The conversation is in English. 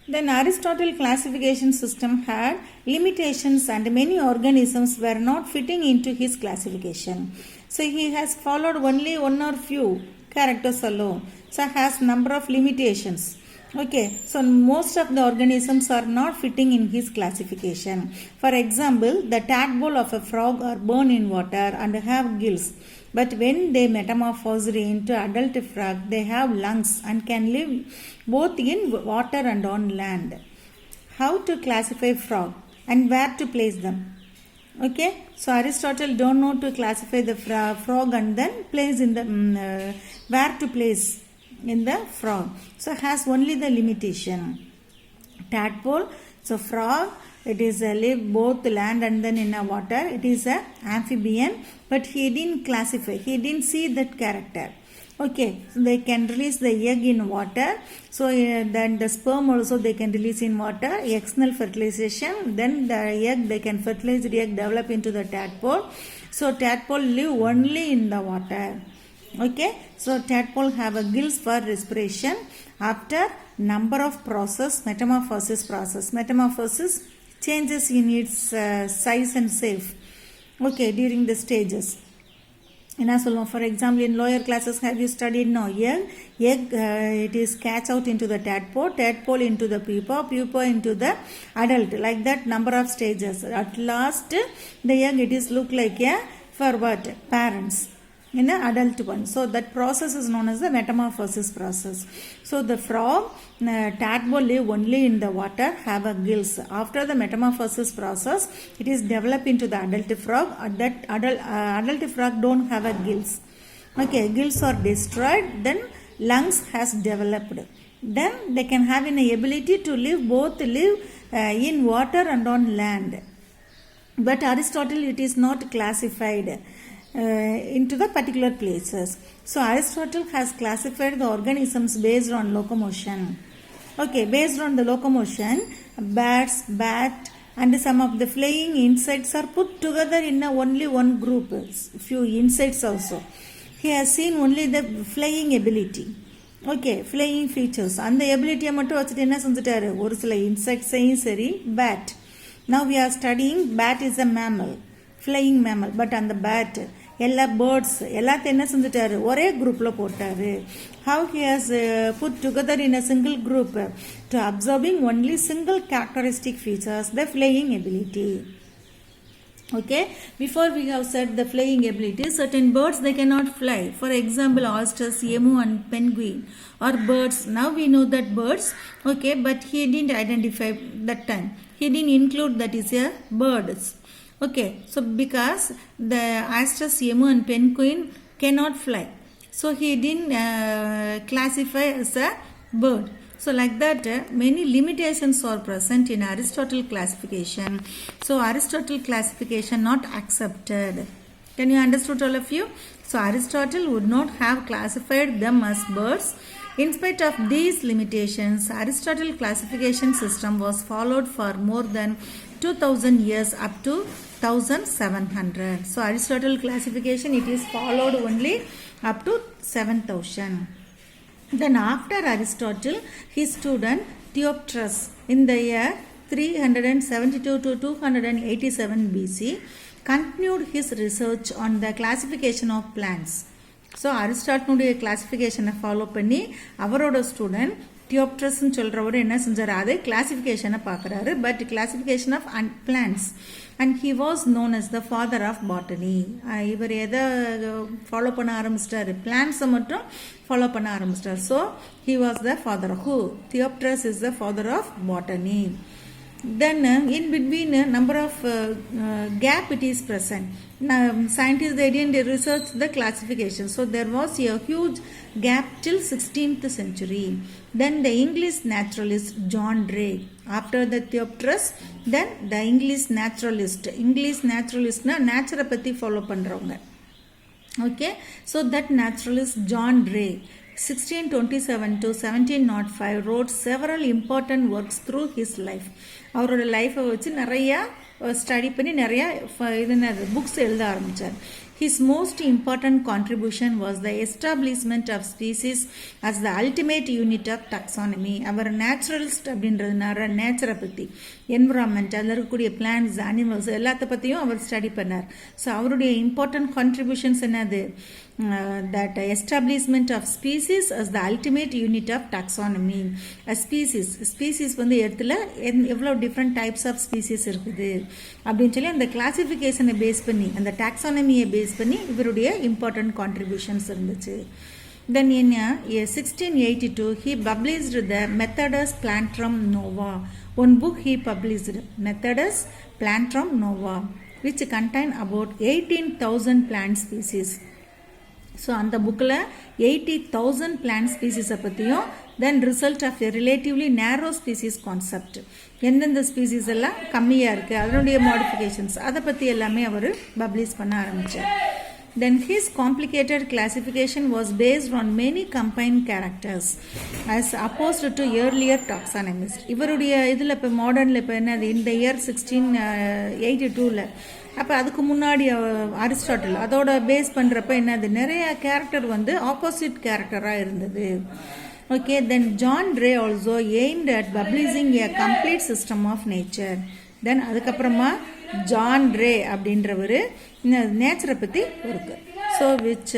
Then Aristotle classification system had limitations and many organisms were not fitting into his classification. So he has followed only one or few characters alone. So has number of limitations. Okay, so most of the organisms are not fitting in his classification. For example, the tadpole of a frog are born in water and have gills. But when they metamorphose into adult frog, they have lungs and can live both in water and on land. How to classify frog and where to place them? Okay, so Aristotle don't know to classify the frog and then place in the where to place in the frog. So has only the limitation. Tadpole, so frog, it is live both land and then in a water. It is a amphibian, but he didn't classify. He didn't see that character. Okay, so they can release the egg in water. So then the sperm also they can release in water. External fertilization. Then the egg, they can fertilize the egg, develop into the tadpole. So tadpole live only in the water. Okay, so tadpole have a gills for respiration. After number of process, metamorphosis process. Metamorphosis changes in its size and shape. Okay, during the stages. For example, in lower classes, have you studied? No, egg it is catch out into the tadpole into the pupa into the adult. Like that, number of stages. At last, the egg it is look like a for what? Parents. In an adult one. So that process is known as the metamorphosis process. So the frog, tadpole live only in the water, have a gills. After the metamorphosis process, it is developed into the adult frog. That adult frog don't have a gills. Okay, gills are destroyed. Then lungs has developed. Then they can have an ability to live in water and on land. But Aristotle, it is not classified into the particular places. So Aristotle has classified the organisms based on locomotion. Okay, based on the locomotion, bats, bat and some of the flying insects are put together in only one group. Few insects also. He has seen only the flying ability. Okay, flying features. And the ability மட்டும் வச்சிட்டு என்ன செஞ்சிட்டாரு? ஒரு சில insects சரி, bat. Now we are studying bat is a mammal, flying mammal. But on the bat, எல்லா birds எல்லாத்தையும் என்ன செஞ்சுட்டாரு? ஒரே குரூப்பில் போட்டாரு. How he has put together in a single group to observing only single characteristic features, the flying ability. Okay, before we have said the flying ability, certain birds they cannot fly. For example, oysters, emu and penguin are birds. Now we know that birds, okay, but he didn't identify that time. He didn't include that is a birds. Okay, so because the oysters, emu and penguin cannot fly, so he didn't classify as a bird. So like that, many limitations are present in Aristotle classification. So Aristotle classification not accepted. Can you understand all of you? So Aristotle would not have classified them as birds. In spite of these limitations, Aristotle classification system was followed for more than 2000 years up to 1700. So Aristotle classification it is followed only up to 7000. Then after Aristotle, his student Theoptrus in the year 372 to 287 BC continued his research on the classification of plants. So Aristotle classification follow பண்ணி அவரோட student தியோப்ட்ரஸ்ன்னு சொல்கிறவர் என்ன செஞ்சார்? அதை கிளாசிஃபிகேஷனை பார்க்குறாரு. But classification of plants and he was known as the father of botany. இவர் எதை follow பண்ண ஆரம்பிச்சிட்டாரு? பிளான்ட்ஸை மட்டும் ஃபாலோ பண்ண ஆரம்பிச்சிட்டார். So he was the father. Who? Theophrastus is the father of botany. Then in between number of gap it is present. Scientists they didn't research the classification, so there was a huge gap till 16th century. Then the English naturalist John Drake, after the Theoptrus, then the English naturalist na nature பத்தி follow பண்றவங்க. Okay, so that naturalist John Drake 1627 to 1705 wrote several important works through his life. அவரோட லைஃப்பை வச்சு நிறையா study பண்ணி நிறையா books எழுத ஆரம்பித்தார். His most important contribution was the establishment of species as the ultimate unit of taxonomy. அவர் naturalist அப்படின்றதுனால நேச்சரை பற்றி என்விரான்மெண்ட் அதில் இருக்கக்கூடிய பிளான்ட்ஸ் அனிமல்ஸ் எல்லாத்த பற்றியும் அவர் ஸ்டடி பண்ணார். ஸோ அவருடைய இம்பார்ட்டன்ட் கான்ட்ரிபியூஷன்ஸ் என்னது? That establishment of species as the ultimate unit of taxonomy. A species வந்து இடத்துல எவ்வளோ டிஃப்ரெண்ட் டைப்ஸ் ஆஃப் ஸ்பீசிஸ் இருக்குது அப்படின்னு சொல்லி அந்த கிளாசிஃபிகேஷனை பேஸ் பண்ணி அந்த டாக்ஸானமியை பேஸ் பண்ணி இவருடைய இம்பார்ட்டன்ட் கான்ட்ரிபியூஷன்ஸ் இருந்துச்சு. Then in 1682 he published the Methodus Plantrum Nova. One book he published, Methodus Plantrum Nova, which contained about 18,000 plant species. So அந்த புக்கில் 80,000 பிளான்ட் ஸ்பீசிஸை பற்றியும் then result of a relatively narrow species concept, எந்தெந்த species எல்லாம் கம்மியாக இருக்குது அதனுடைய modifications அதை பற்றி எல்லாமே அவர் பப்ளிஷ் பண்ண ஆரம்பித்தார். Then his complicated classification was based on many combined characters as opposed to earlier taxonomists. இவருடைய இதில் இப்போ மாடர்னில் இப்போ என்னது இந்த இயர் 1682ல் அப்போ அதுக்கு முன்னாடி அரிஸ்டாட்டில் அதோட பேஸ் பண்ணுறப்ப என்னது நிறைய கேரக்டர் வந்து ஆப்போசிட் கேரக்டராக இருந்தது. Okay, then John Ray also aimed at publishing a complete system of nature. Then அதுக்கப்புறமா ஜான் ரே அப்படின்றவர் நேச்சரை பற்றி இருக்கு. So which